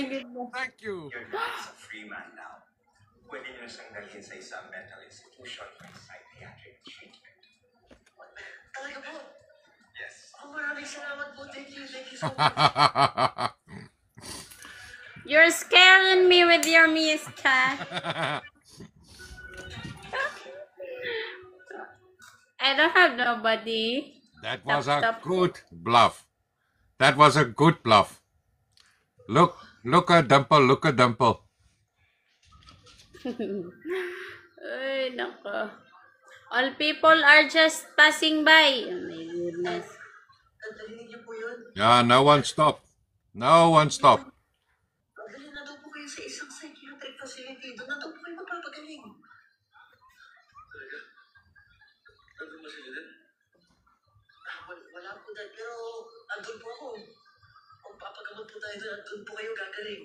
goodness. Thank you. You're not a free man now. Pwede niyo siyang dalhin sa isang mental institution for psychiatric treatment. Talaga po. Yes. Oh, maraming salamat po. Thank you so much. You're scaring me with your Miska. I don't have nobody. That was a Tap. good bluff. That was a good bluff. Look at Dimple, look at Dimple. Ay, nako. All people are just passing by. Oh my goodness. Narinig niyo po yun? Yeah, no one stopped. No one stopped. Dali na daw po kayo sa isang psychiatric facility. Doon na daw po kayo magpapagaling. Talaga? Nandun ba sila din? Wala po dahil, pero andun po ako. Kung papagamot po tayo doon, andun po kayo gagaling.